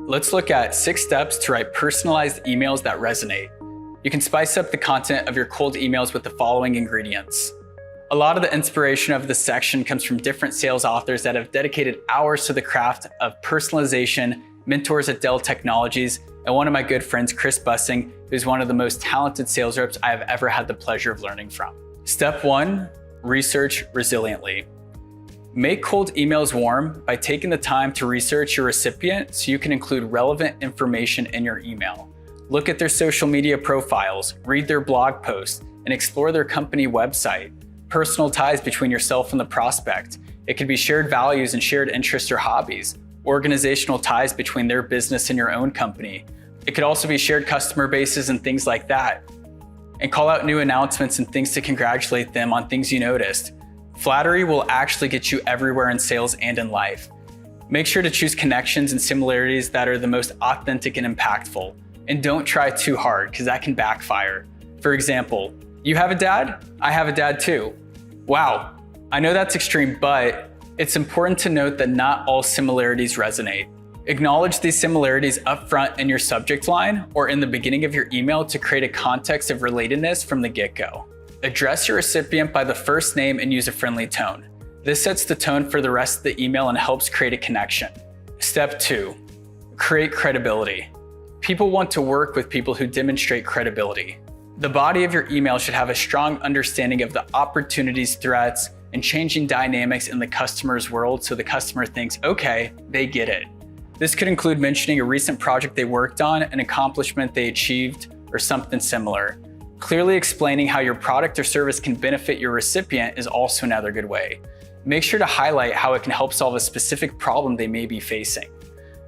Let's look at 6 steps to write personalized emails that resonate. You can spice up the content of your cold emails with the following ingredients. A lot of the inspiration of this section comes from different sales authors that have dedicated hours to the craft of personalization, mentors at Dell Technologies, and one of my good friends, Chris Bussing, who's one of the most talented sales reps I have ever had the pleasure of learning from. Step 1, research resiliently. Make cold emails warm by taking the time to research your recipient so you can include relevant information in your email. Look at their social media profiles, read their blog posts, and explore their company website. Personal ties between yourself and the prospect. It could be shared values and shared interests or hobbies. Organizational ties between their business and your own company. It could also be shared customer bases and things like that. And call out new announcements and things to congratulate them on things you noticed. Flattery will actually get you everywhere in sales and in life. Make sure to choose connections and similarities that are the most authentic and impactful. And don't try too hard, because that can backfire. For example, you have a dad? I have a dad too. Wow, I know that's extreme, but it's important to note that not all similarities resonate. Acknowledge these similarities up front in your subject line or in the beginning of your email to create a context of relatedness from the get-go. Address your recipient by the first name and use a friendly tone. This sets the tone for the rest of the email and helps create a connection. Step 2, create credibility. People want to work with people who demonstrate credibility. The body of your email should have a strong understanding of the opportunities, threats, and changing dynamics in the customer's world so the customer thinks, okay, they get it. This could include mentioning a recent project they worked on, an accomplishment they achieved, or something similar. Clearly explaining how your product or service can benefit your recipient is also another good way. Make sure to highlight how it can help solve a specific problem they may be facing.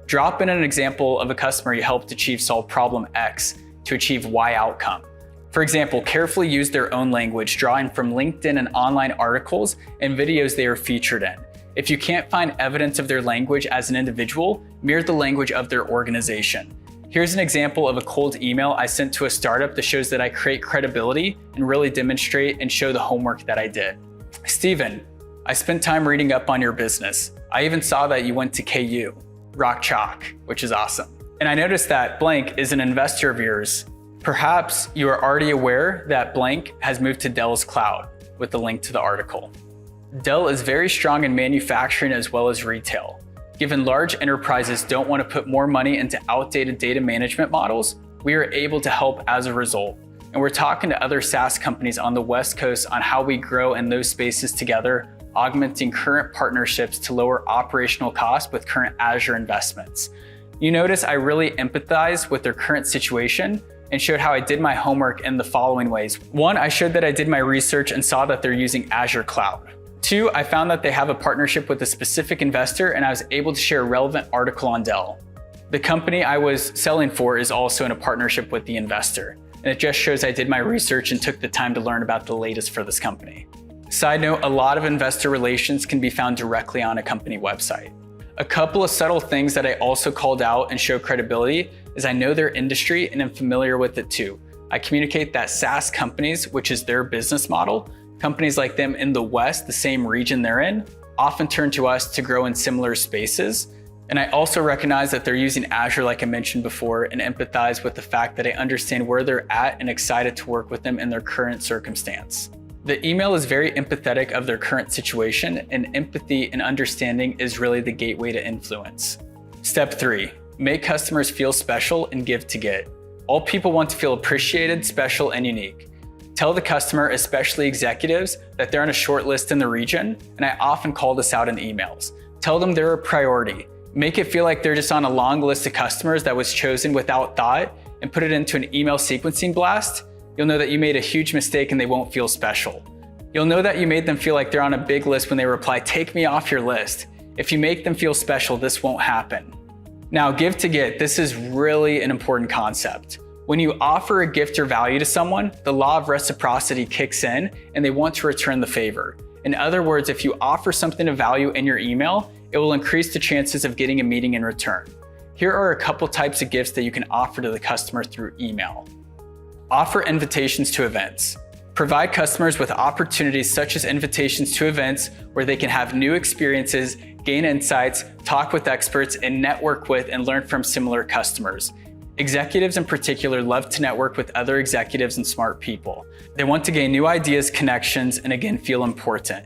Drop in an example of a customer you helped solve problem X to achieve Y outcome. For example, carefully use their own language, drawing from LinkedIn and online articles and videos they are featured in. If you can't find evidence of their language as an individual, mirror the language of their organization. Here's an example of a cold email I sent to a startup that shows that I create credibility and really demonstrate and show the homework that I did. Steven, I spent time reading up on your business. I even saw that you went to KU, Rock Chalk, which is awesome. And I noticed that blank is an investor of yours. Perhaps you are already aware that blank has moved to Dell's cloud with the link to the article. Dell is very strong in manufacturing as well as retail. Given large enterprises don't want to put more money into outdated data management models, we are able to help as a result. And we're talking to other SaaS companies on the West Coast on how we grow in those spaces together, augmenting current partnerships to lower operational costs with current Azure investments. You notice I really empathize with their current situation and showed how I did my homework in the following ways. 1, I showed that I did my research and saw that they're using Azure Cloud. 2, I found that they have a partnership with a specific investor and I was able to share a relevant article on Dell. The company I was selling for is also in a partnership with the investor. And it just shows I did my research and took the time to learn about the latest for this company. Side note, a lot of investor relations can be found directly on a company website. A couple of subtle things that I also called out and show credibility is I know their industry and am familiar with it too. I communicate that SaaS companies, which is their business model, companies like them in the West, the same region they're in, often turn to us to grow in similar spaces. And I also recognize that they're using Azure like I mentioned before and empathize with the fact that I understand where they're at and excited to work with them in their current circumstance. The email is very empathetic of their current situation, and empathy and understanding is really the gateway to influence. Step 3, make customers feel special and give to get. All people want to feel appreciated, special, and unique. Tell the customer, especially executives, that they're on a short list in the region, and I often call this out in emails. Tell them they're a priority. Make it feel like they're just on a long list of customers that was chosen without thought, and put it into an email sequencing blast. You'll know that you made a huge mistake and they won't feel special. You'll know that you made them feel like they're on a big list when they reply, "Take me off your list." If you make them feel special, this won't happen. Now, give to get, this is really an important concept. When you offer a gift or value to someone, the law of reciprocity kicks in and they want to return the favor. In other words, if you offer something of value in your email, it will increase the chances of getting a meeting in return. Here are a couple types of gifts that you can offer to the customer through email. Offer invitations to events. Provide customers with opportunities such as invitations to events where they can have new experiences, gain insights, talk with experts, and network with and learn from similar customers. Executives in particular love to network with other executives and smart people. They want to gain new ideas, connections, and again, feel important.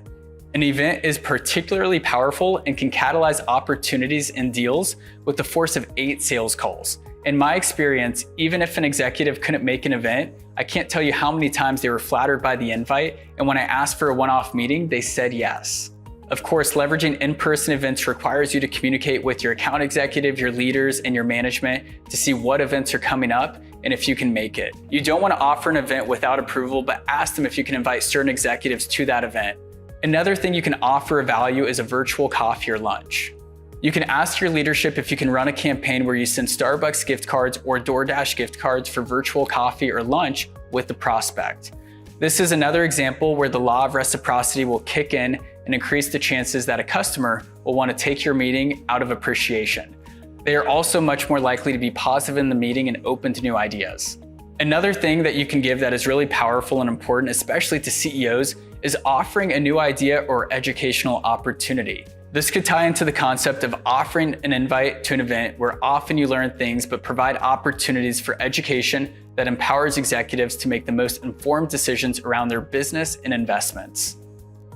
An event is particularly powerful and can catalyze opportunities and deals with the force of 8 sales calls. In my experience, even if an executive couldn't make an event, I can't tell you how many times they were flattered by the invite, and when I asked for a one-off meeting, they said yes. Of course, leveraging in-person events requires you to communicate with your account executive, your leaders, and your management to see what events are coming up and if you can make it. You don't want to offer an event without approval, but ask them if you can invite certain executives to that event. Another thing you can offer a value is a virtual coffee or lunch. You can ask your leadership if you can run a campaign where you send Starbucks gift cards or DoorDash gift cards for virtual coffee or lunch with the prospect. This is another example where the law of reciprocity will kick in and increase the chances that a customer will want to take your meeting out of appreciation. They are also much more likely to be positive in the meeting and open to new ideas. Another thing that you can give that is really powerful and important, especially to CEOs, is offering a new idea or educational opportunity. This could tie into the concept of offering an invite to an event where often you learn things but provide opportunities for education that empowers executives to make the most informed decisions around their business and investments.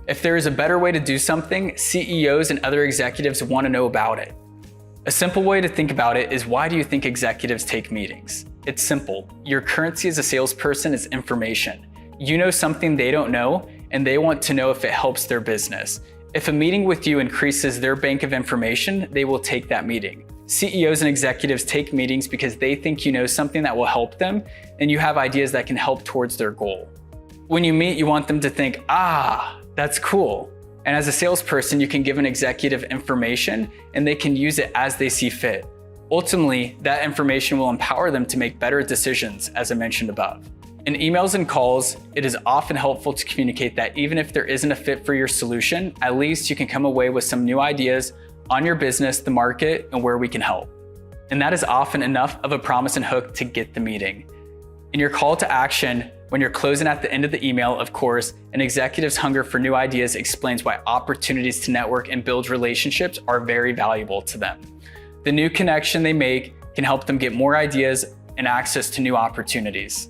If there is a better way to do something, CEOs and other executives want to know about it. A simple way to think about it is, why do you think executives take meetings? It's simple. Your currency as a salesperson is information. You know something they don't know, and they want to know if it helps their business. If a meeting with you increases their bank of information, they will take that meeting. CEOs and executives take meetings because they think you know something that will help them, and you have ideas that can help towards their goal. When you meet, you want them to think, that's cool. And as a salesperson, you can give an executive information and they can use it as they see fit. Ultimately, that information will empower them to make better decisions, as I mentioned above. In emails and calls, it is often helpful to communicate that even if there isn't a fit for your solution, at least you can come away with some new ideas on your business, the market, and where we can help. And that is often enough of a promise and hook to get the meeting. In your call to action, when you're closing at the end of the email, of course, an executive's hunger for new ideas explains why opportunities to network and build relationships are very valuable to them. The new connection they make can help them get more ideas and access to new opportunities.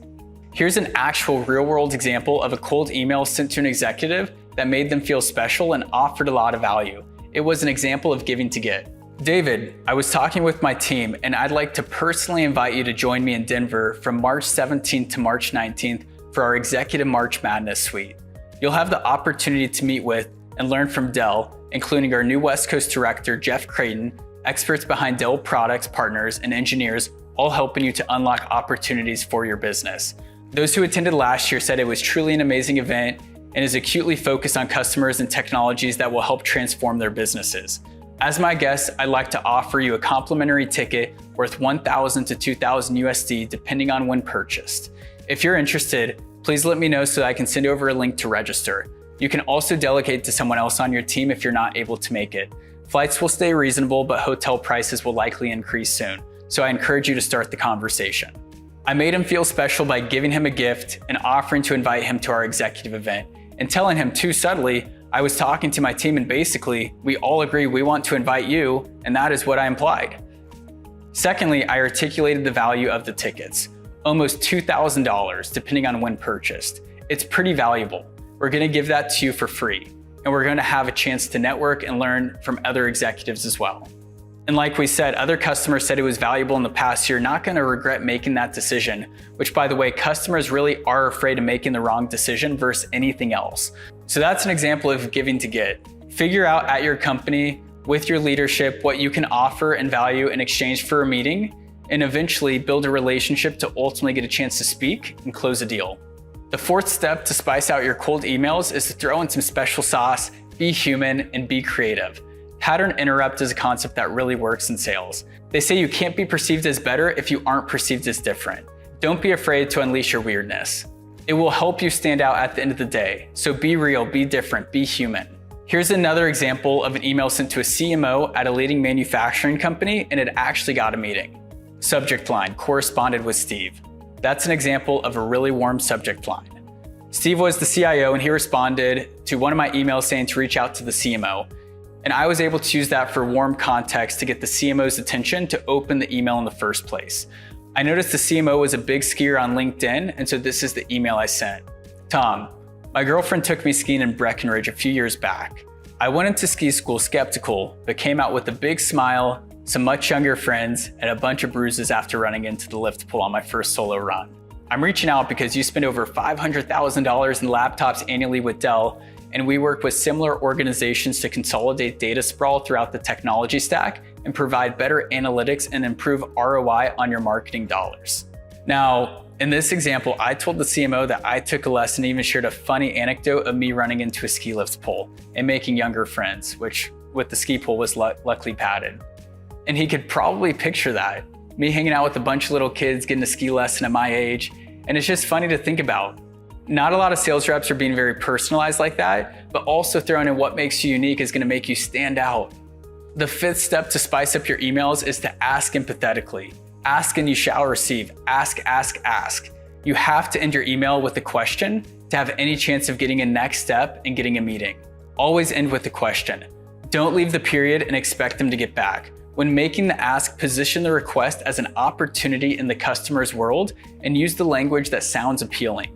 Here's an actual real-world example of a cold email sent to an executive that made them feel special and offered a lot of value. It was an example of giving to get. David, I was talking with my team and I'd like to personally invite you to join me in Denver from March 17th to March 19th for our Executive March Madness Suite. You'll have the opportunity to meet with and learn from Dell, including our new West Coast Director, Jeff Creighton, experts behind Dell products, partners, and engineers, all helping you to unlock opportunities for your business. Those who attended last year said it was truly an amazing event and is acutely focused on customers and technologies that will help transform their businesses. As my guest, I'd like to offer you a complimentary ticket worth $1,000 to $2,000 USD depending on when purchased. If you're interested, please let me know so that I can send over a link to register. You can also delegate to someone else on your team if you're not able to make it. Flights will stay reasonable, but hotel prices will likely increase soon, so I encourage you to start the conversation. I made him feel special by giving him a gift and offering to invite him to our executive event, and telling him too subtly, I was talking to my team and basically, we all agree we want to invite you, and that is what I implied. Secondly, I articulated the value of the tickets, almost $2,000 depending on when purchased. It's pretty valuable. We're gonna give that to you for free, and we're gonna have a chance to network and learn from other executives as well. And like we said, other customers said it was valuable in the past. You're not gonna regret making that decision, which by the way, customers really are afraid of making the wrong decision versus anything else. So that's an example of giving to get. Figure out at your company with your leadership what you can offer and value in exchange for a meeting, and eventually build a relationship to ultimately get a chance to speak and close a deal. The fourth step to spice out your cold emails is to throw in some special sauce, be human, and be creative. Pattern interrupt is a concept that really works in sales. They say you can't be perceived as better if you aren't perceived as different. Don't be afraid to unleash your weirdness. It will help you stand out at the end of the day. So be real, be different, be human. Here's another example of an email sent to a CMO at a leading manufacturing company, and it actually got a meeting. Subject line, corresponded with Steve. That's an example of a really warm subject line. Steve was the CIO and he responded to one of my emails saying to reach out to the CMO. And I was able to use that for warm context to get the CMO's attention to open the email in the first place. I noticed the CMO was a big skier on LinkedIn, and so this is the email I sent. Tom, my girlfriend took me skiing in Breckenridge a few years back. I went into ski school skeptical, but came out with a big smile, some much younger friends, and a bunch of bruises after running into the lift pool on my first solo run. I'm reaching out because you spend over $500,000 in laptops annually with Dell, and we work with similar organizations to consolidate data sprawl throughout the technology stack and provide better analytics and improve ROI on your marketing dollars. Now, in this example, I told the CMO that I took a lesson and even shared a funny anecdote of me running into a ski lift pole and making younger friends, which with the ski pole was luckily padded. And he could probably picture that, me hanging out with a bunch of little kids getting a ski lesson at my age. And it's just funny to think about. Not a lot of sales reps are being very personalized like that, but also throwing in what makes you unique is gonna make you stand out. The fifth step to spice up your emails is to ask empathetically. Ask and you shall receive. Ask, ask, ask. You have to end your email with a question to have any chance of getting a next step and getting a meeting. Always end with a question. Don't leave the period and expect them to get back. When making the ask, position the request as an opportunity in the customer's world and use the language that sounds appealing.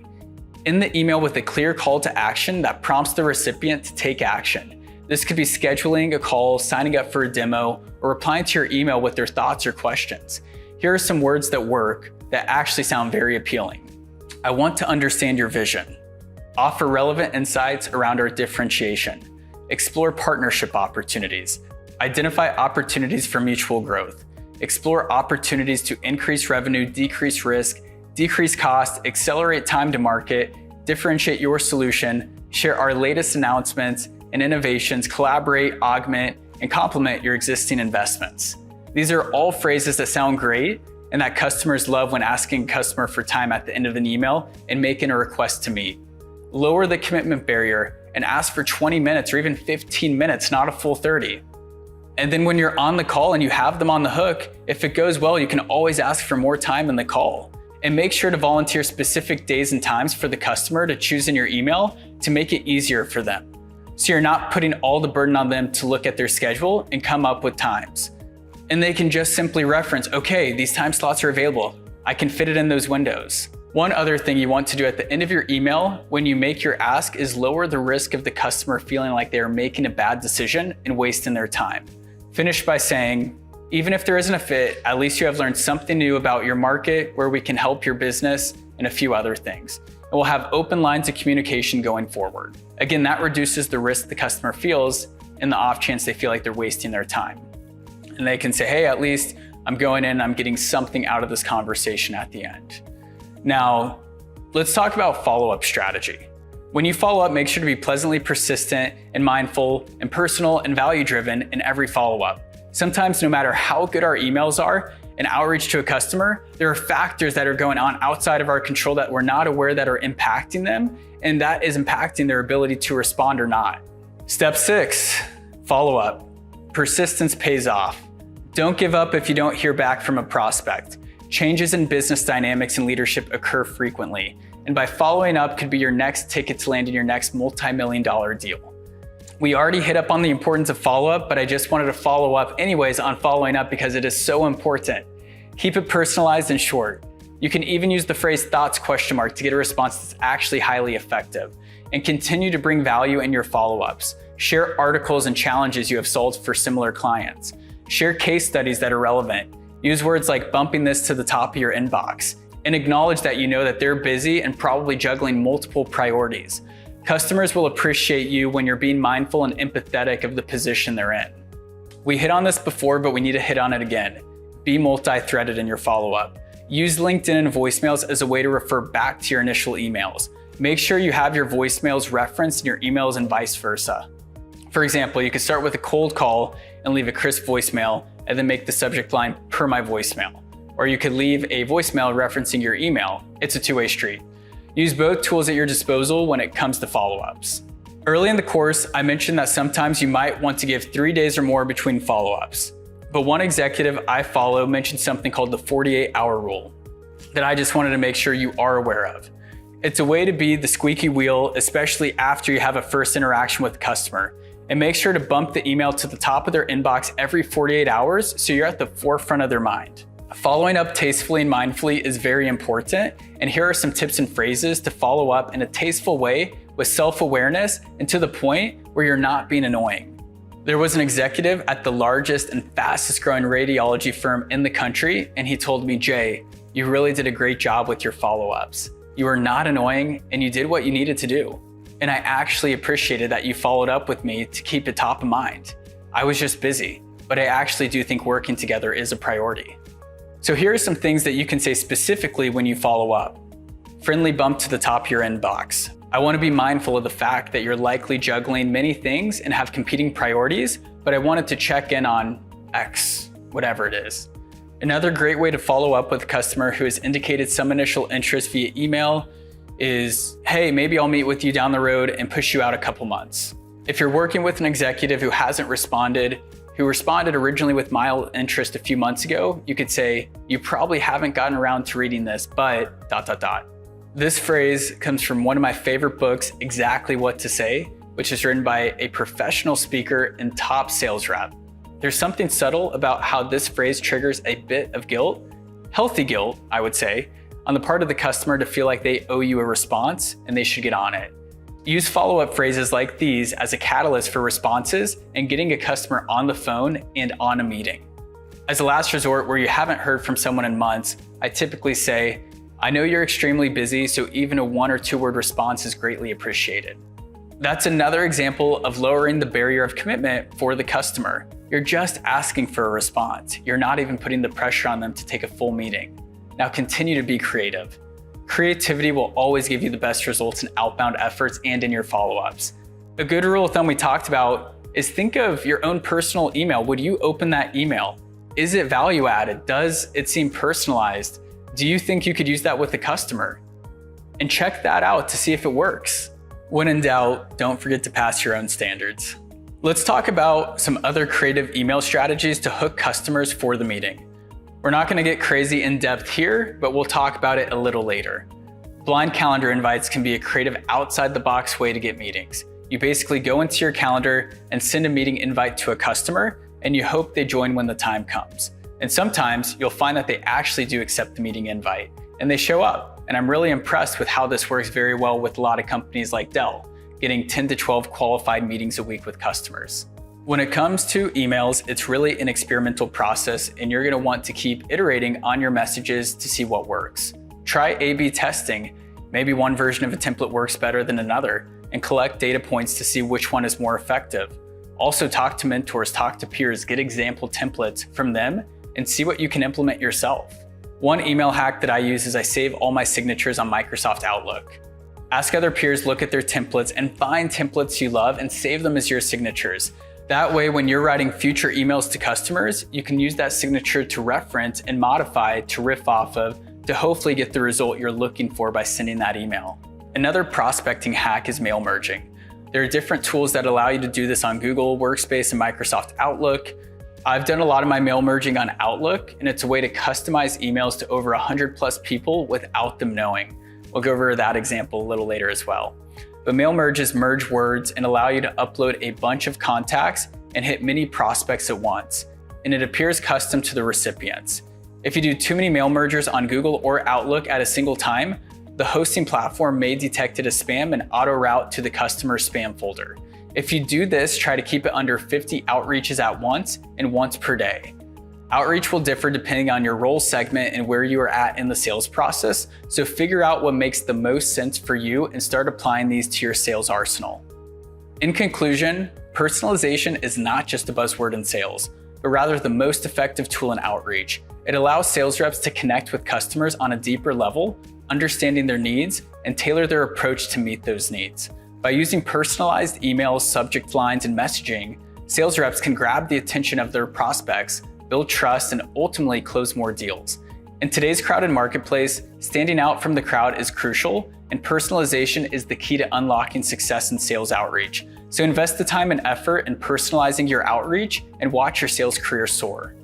End the email with a clear call to action that prompts the recipient to take action. This could be scheduling a call, signing up for a demo, or replying to your email with their thoughts or questions. Here are some words that work that actually sound very appealing. I want to understand your vision. Offer relevant insights around our differentiation. Explore partnership opportunities. Identify opportunities for mutual growth. Explore opportunities to increase revenue, decrease risk, decrease cost, accelerate time to market, differentiate your solution, share our latest announcements and innovations, collaborate, augment, and complement your existing investments. These are all phrases that sound great and that customers love when asking a customer for time at the end of an email and making a request to meet. Lower the commitment barrier and ask for 20 minutes or even 15 minutes, not a full 30. And then when you're on the call and you have them on the hook, if it goes well, you can always ask for more time in the call. And make sure to volunteer specific days and times for the customer to choose in your email to make it easier for them. So you're not putting all the burden on them to look at their schedule and come up with times. And they can just simply reference, okay, these time slots are available. I can fit it in those windows. One other thing you want to do at the end of your email when you make your ask is lower the risk of the customer feeling like they are making a bad decision and wasting their time. Finish by saying, even if there isn't a fit, at least you have learned something new about your market, where we can help your business, and a few other things. And we'll have open lines of communication going forward. Again, that reduces the risk the customer feels in the off chance they feel like they're wasting their time. And they can say, hey, at least I'm going in, I'm getting something out of this conversation at the end. Now, let's talk about follow-up strategy. When you follow up, make sure to be pleasantly persistent and mindful and personal and value-driven in every follow-up. Sometimes no matter how good our emails are in outreach to a customer, there are factors that are going on outside of our control that we're not aware that are impacting them, and that is impacting their ability to respond or not. Step 6, follow up. Persistence pays off. Don't give up if you don't hear back from a prospect. Changes in business dynamics and leadership occur frequently, and by following up could be your next ticket to landing your next multi-million-dollar deal. We already hit up on the importance of follow-up, but I just wanted to follow up anyways on following up because it is so important. Keep it personalized and short. You can even use the phrase thoughts ? To get a response that's actually highly effective. And continue to bring value in your follow-ups. Share articles and challenges you have solved for similar clients. Share case studies that are relevant. Use words like bumping this to the top of your inbox. And acknowledge that you know that they're busy and probably juggling multiple priorities. Customers will appreciate you when you're being mindful and empathetic of the position they're in. We hit on this before, but we need to hit on it again. Be multi-threaded in your follow-up. Use LinkedIn and voicemails as a way to refer back to your initial emails. Make sure you have your voicemails referenced in your emails and vice versa. For example, you could start with a cold call and leave a crisp voicemail and then make the subject line per my voicemail. Or you could leave a voicemail referencing your email. It's a two-way street. Use both tools at your disposal when it comes to follow-ups. Early in the course, I mentioned that sometimes you might want to give 3 days or more between follow-ups. But one executive I follow mentioned something called the 48-hour rule that I just wanted to make sure you are aware of. It's a way to be the squeaky wheel, especially after you have a first interaction with a customer, And make sure to bump the email to the top of their inbox every 48 hours so you're at the forefront of their mind. Following up tastefully and mindfully is very important, and here are some tips and phrases to follow up in a tasteful way with self-awareness and to the point where you're not being annoying. There was an executive at the largest and fastest growing radiology firm in the country, and he told me, "Jay, you really did a great job with your follow-ups. You were not annoying and you did what you needed to do. And I actually appreciated that you followed up with me to keep it top of mind. I was just busy, but I actually do think working together is a priority." So here are some things that you can say specifically when you follow up. Friendly bump to the top of your inbox. I want to be mindful of the fact that you're likely juggling many things and have competing priorities, but I wanted to check in on X, whatever it is. Another great way to follow up with a customer who has indicated some initial interest via email is, "Hey, maybe I'll meet with you down the road and push you out a couple months." If you're working with an executive who hasn't responded, who responded originally with mild interest a few months ago, you could say, "You probably haven't gotten around to reading this, but ... This phrase comes from one of my favorite books, Exactly What to Say, which is written by a professional speaker and top sales rep. There's something subtle about how this phrase triggers a bit of guilt, healthy guilt, I would say, on the part of the customer to feel like they owe you a response and they should get on it. Use follow-up phrases like these as a catalyst for responses and getting a customer on the phone and on a meeting. As a last resort where you haven't heard from someone in months, I typically say, "I know you're extremely busy, so even a 1 or 2 word response is greatly appreciated." That's another example of lowering the barrier of commitment for the customer. You're just asking for a response. You're not even putting the pressure on them to take a full meeting. Now continue to be creative. Creativity will always give you the best results in outbound efforts and in your follow-ups. A good rule of thumb we talked about is think of your own personal email. Would you open that email? Is it value added? Does it seem personalized? Do you think you could use that with the customer? And check that out to see if it works. When in doubt, don't forget to pass your own standards. Let's talk about some other creative email strategies to hook customers for the meeting. We're not going to get crazy in depth here, but we'll talk about it a little later. Blind calendar invites can be a creative outside the box way to get meetings. You basically go into your calendar and send a meeting invite to a customer, and you hope they join when the time comes. And sometimes you'll find that they actually do accept the meeting invite and they show up. And I'm really impressed with how this works very well with a lot of companies like Dell, getting 10 to 12 qualified meetings a week with customers. When it comes to emails, it's really an experimental process, and you're going to want to keep iterating on your messages to see what works. Try A/B testing. Maybe one version of a template works better than another, and collect data points to see which one is more effective. Also talk to mentors, talk to peers, get example templates from them, and see what you can implement yourself. One email hack that I use is I save all my signatures on Microsoft Outlook. Ask other peers, look at their templates, and find templates you love and save them as your signatures. That way, when you're writing future emails to customers, you can use that signature to reference and modify to riff off of to hopefully get the result you're looking for by sending that email. Another prospecting hack is mail merging. There are different tools that allow you to do this on Google Workspace and Microsoft Outlook. I've done a lot of my mail merging on Outlook, and it's a way to customize emails to over 100 plus people without them knowing. We'll go over that example a little later as well. But mail merges merge words and allow you to upload a bunch of contacts and hit many prospects at once, and it appears custom to the recipients. If you do too many mail mergers on Google or Outlook at a single time, the hosting platform may detect it as spam and auto route to the customer's spam folder. If you do this, try to keep it under 50 outreaches at once and once per day. Outreach will differ depending on your role segment and where you are at in the sales process, so figure out what makes the most sense for you and start applying these to your sales arsenal. In conclusion, personalization is not just a buzzword in sales, but rather the most effective tool in outreach. It allows sales reps to connect with customers on a deeper level, understanding their needs, and tailor their approach to meet those needs. By using personalized emails, subject lines, and messaging, sales reps can grab the attention of their prospects, build trust, and ultimately close more deals. In today's crowded marketplace, standing out from the crowd is crucial, and personalization is the key to unlocking success in sales outreach. So invest the time and effort in personalizing your outreach and watch your sales career soar.